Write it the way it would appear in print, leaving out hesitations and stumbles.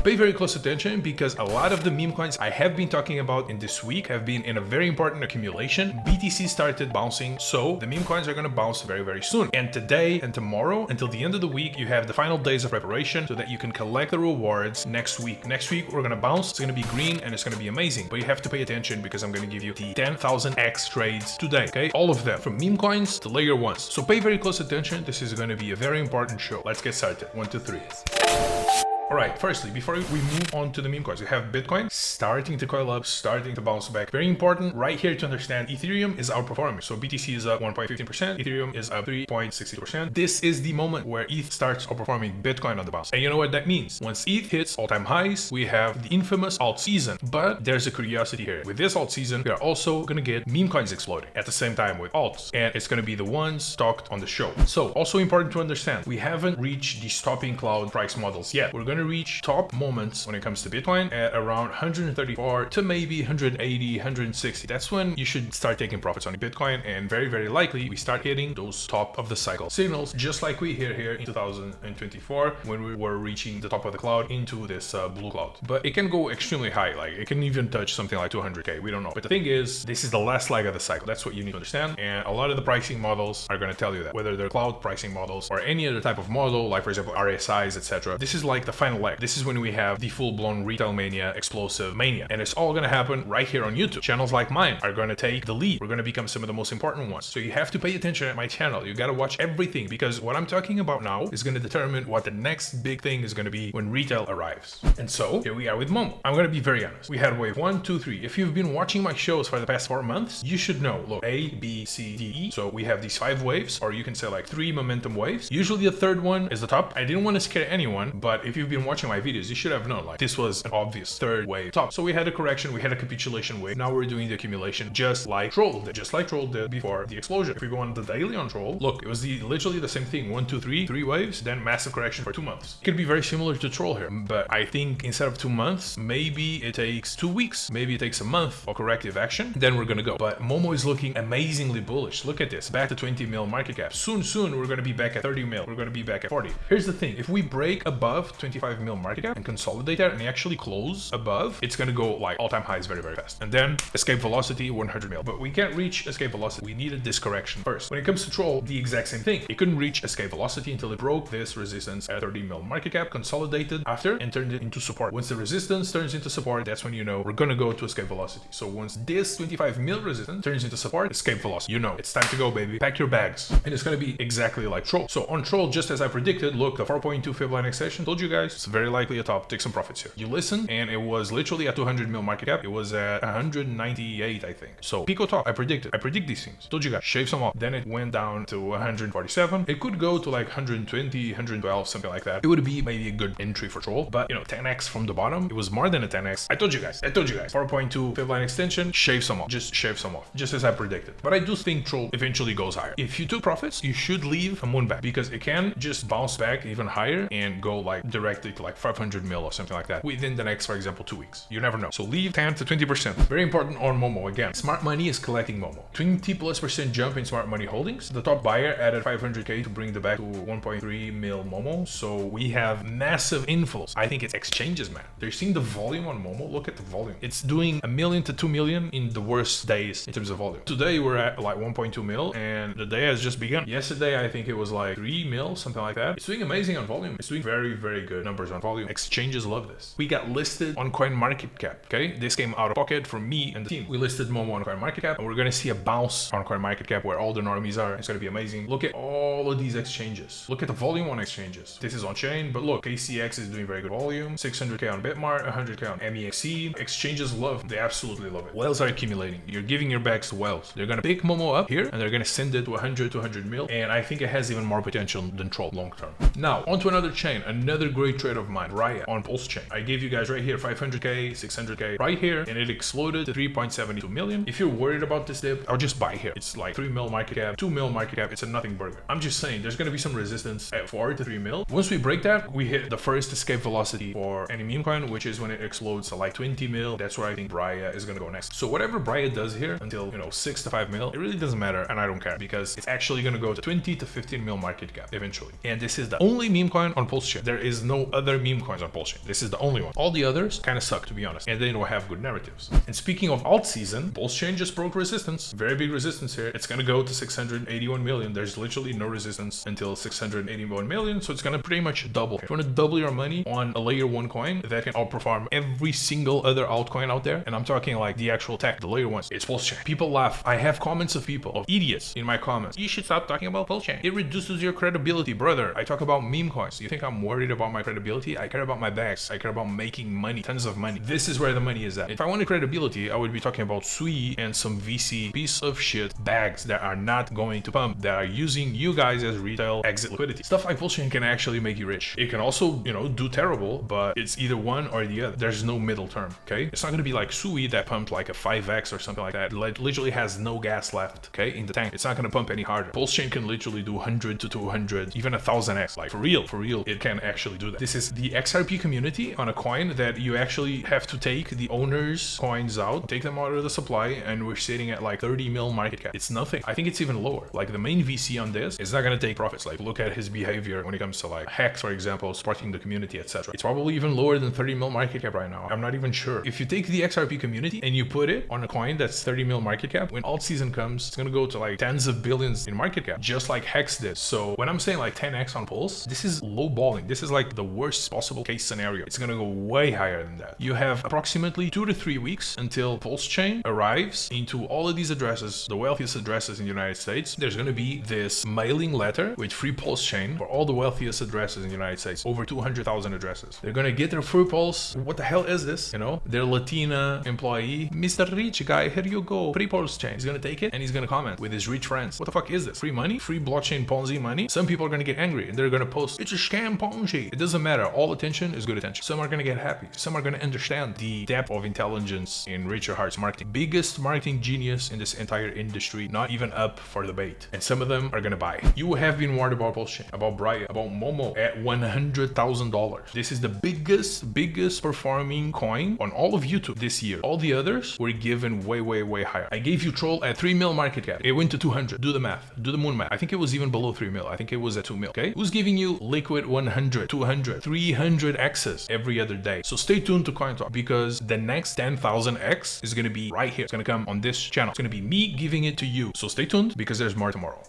pay very close attention because a lot of the meme coins I have been talking about in this week have been in a very important accumulation. BTC started bouncing, so the meme coins are going to bounce very, very soon. And today and tomorrow, until the end of the week, you have the final days of preparation so that you can collect the rewards next week. Next week, we're going to bounce. It's going to be green and it's going to be amazing. But you have to pay attention because I'm going to give you the 10,000x trades today, okay? All of them, from meme coins to layer ones. So pay very close attention. This is going to be a very important show. Let's get started. 1, 2, 3. Alright, firstly, before we move on to the meme coins, we have Bitcoin starting to coil up, starting to bounce back. Very important right here to understand, Ethereum is outperforming. So BTC is up 1.15%, Ethereum is up 3.62%. This is the moment where ETH starts outperforming Bitcoin on the bounce. And you know what that means? Once ETH hits all-time highs, we have the infamous alt season. But there's a curiosity here. With this alt season, we are also going to get meme coins exploding at the same time with alts. And it's going to be the ones talked on the show. So also important to understand, we haven't reached the stopping cloud price models yet. We're going to reach top moments when it comes to Bitcoin at around 134 to maybe 180, 160. That's when you should start taking profits on Bitcoin, and very, very likely we start hitting those top of the cycle signals, just like we hit here in 2024 when we were reaching the top of the cloud into this blue cloud. But it can go extremely high, like it can even touch something like 200k, we don't know. But the thing is, this is the last leg of the cycle. That's what you need to understand, and a lot of the pricing models are going to tell you that, whether they're cloud pricing models or any other type of model, like for example RSIs, etc. This is like the final leg. This is when we have the full-blown retail mania, explosive mania, and it's all going to happen right here on YouTube. Channels like mine are going to take the lead. We're going to become some of the most important ones. So you have to pay attention at my channel. You got to watch everything, because what I'm talking about now is going to determine what the next big thing is going to be when retail arrives. And so here we are with Momo. I'm going to be very honest. We had wave 1, 2, 3. If you've been watching my shows for the past 4 months, you should know. Look, A, B, C, D, E. So we have these 5 waves, or you can say like 3 momentum waves. Usually the third one is the top. I didn't want to scare anyone, but if you've been watching my videos, you should have known, like, this was an obvious third wave top. So we had a correction, we had a capitulation wave. Now we're doing the accumulation, just like Troll did before the explosion. If we go on the daily on Troll, look, it was literally the same thing. 1, 2, 3 waves, then massive correction for 2 months. It could be very similar to Troll here, but I think instead of 2 months, maybe it takes 2 weeks, maybe it takes a month of corrective action, then we're gonna go. But Momo is looking amazingly bullish. Look at this, back to 20 mil market cap. Soon we're gonna be back at 30 mil. We're gonna be back at 40. Here's the thing, if we break above 25 mil market cap and consolidate that and actually close above, it's gonna go like all-time highs very, very fast. And then escape velocity 100 mil. But we can't reach escape velocity. We needed this correction first. When it comes to Troll, the exact same thing. It couldn't reach escape velocity until it broke this resistance at 30 mil market cap, consolidated after, and turned it into support. Once the resistance turns into support, that's when you know we're gonna go to escape velocity. So once this 25 mil resistance turns into support, escape velocity, you know it's time to go, baby. Pack your bags. And it's gonna be exactly like Troll. So on Troll, just as I predicted, look, the 4.2 Fibonacci session, told you guys, it's very likely a top. Take some profits here. You listen, and it was literally at 200 mil market cap. It was at 198, I think. So Pico top, I predict these things. Told you guys, shave some off. Then it went down to 147. It could go to like 120, 112, something like that. It would be maybe a good entry for Troll, but you know, 10x from the bottom, it was more than a 10x. I told you guys, 4.2 Fib line extension, shave some off, just shave some off, just as I predicted. But I do think Troll eventually goes higher. If you took profits, you should leave a moon back, because it can just bounce back even higher and go like directly to like 500 mil or something like that within the next, for example, 2 weeks. You never know. So leave 10 to 20%. Very important on Momo. Again, smart money is collecting Momo. 20+% jump in smart money holdings. The top buyer added 500k to bring the back to 1.3 mil Momo. So we have massive inflows. I think it's exchanges, man. They're seeing the volume on Momo. Look at the volume. It's doing 1 million to 2 million in the worst days in terms of volume. Today we're at like 1.2 mil, and the day has just begun. Yesterday I think it was like 3 mil, something like that. It's doing amazing on volume. It's doing very, very good numbers on volume. Exchanges love this. We got listed on CoinMarketCap. Okay, this came out of pocket from me and the team. We listed Momo on CoinMarketCap, and we're gonna see a bounce on CoinMarketCap where all the normies are. It's gonna be amazing. Look at all of these exchanges. Look at the volume on exchanges. This is on chain, but look, KCX is doing very good volume. 600k on Bitmart, 100k on MEXC. Exchanges love, they absolutely love it. Whales are accumulating. You're giving your bags to whales. They're gonna pick Momo up here, and they're gonna send it to 100 to 100 mil, and I think it has even more potential than Troll long term. Now, onto another chain, another great trade of mine, Raya on Pulse chain. I gave you guys right here 500k, 600k right here, and it exploded to 3.72 million. If you're worried about this dip, I'll just buy here. It's like 3 mil market cap, 2 mil market cap. It's a nothing burger. I'm just saying there's gonna be some resistance at 4 to 3 mil. Once we break that, we hit the first escape velocity for any meme coin, which is when it explodes to like 20 mil. That's where I think Raya is gonna go next. So whatever Raya does here until, you know, 6 to 5 mil, it really doesn't matter, and I don't care, because it's actually gonna go to 20 to 15 mil market cap eventually. And this is the only meme coin on Pulse chain. There is no no other meme coins on Pulse Chain. This is the only one. All the others kind of suck, to be honest, and they don't have good narratives. And speaking of alt season, Pulse Chain just broke resistance. Very big resistance here. It's gonna go to 681 million. There's literally no resistance until 681 million, so it's gonna pretty much double. If you want to double your money on a layer 1 coin that can outperform every single other altcoin out there, and I'm talking like the actual tech, the layer ones, it's Pulse Chain. People laugh. I have comments of people, of idiots in my comments. You should stop talking about Pulse Chain. It reduces your credibility, brother. I talk about meme coins. You think I'm worried about my credibility? I care about my bags. I care about making money, tons of money. This is where the money is at. If I wanted credibility, I would be talking about Sui and some VC piece of shit bags that are not going to pump, that are using you guys as retail exit liquidity. Stuff like Pulse Chain can actually make you rich. It can also, you know, do terrible, but it's either one or the other. There's no middle term, okay? It's not gonna be like Sui that pumped like a 5x or something like that. It literally has no gas left, okay, in the tank. It's not gonna pump any harder. Pulse Chain can literally do 100 to 200, even 1000x. Like for real, it can actually do that. This is the XRP community on a coin that you actually have to take the owner's coins out, take them out of the supply, and we're sitting at like 30 mil market cap. It's nothing. I think it's even lower. Like the main VC on this is not gonna take profits. Like look at his behavior when it comes to like Hex, for example, supporting the community, etc. It's probably even lower than 30 mil market cap right now. I'm not even sure. If you take the XRP community and you put it on a coin that's 30 mil market cap, when alt season comes, it's gonna go to like tens of billions in market cap, just like Hex did. So when I'm saying like 10x on Pulse, this is low balling. This is like the worst possible case scenario. It's gonna go way higher than that. You have approximately 2 to 3 weeks until Pulse Chain arrives into all of these addresses, the wealthiest addresses in the United States. There's gonna be this mailing letter with free Pulse Chain for all the wealthiest addresses in the United States, over 200,000 addresses. They're gonna get their free Pulse. What the hell is this? You know, their Latina employee, Mr. Rich Guy, here you go, free Pulse Chain. He's gonna take it and he's gonna comment with his rich friends. What the fuck is this? Free money? Free blockchain Ponzi money? Some people are gonna get angry and they're gonna post, it's a scam Ponzi. It doesn't matter. All attention is good attention. Some are gonna get happy. Some are gonna understand the depth of intelligence in Richard Hart's marketing. Biggest marketing genius in this entire industry, not even up for debate. And some of them are gonna buy. You have been warned about Pulse Chain, about Brian, about Momo at $100,000. This is the biggest performing coin on all of YouTube this year. All the others were given way higher. I gave you Troll at 3 mil market cap. It went to 200. Do the math. Do the moon math. I think it was even below 3 mil. I think it was at 2 mil. Okay? Who's giving you liquid 100, 200, 300 X's every other day? So stay tuned to CoinTalk because the next 10,000 X is gonna be right here. It's gonna come on this channel. It's gonna be me giving it to you. So stay tuned because there's more tomorrow.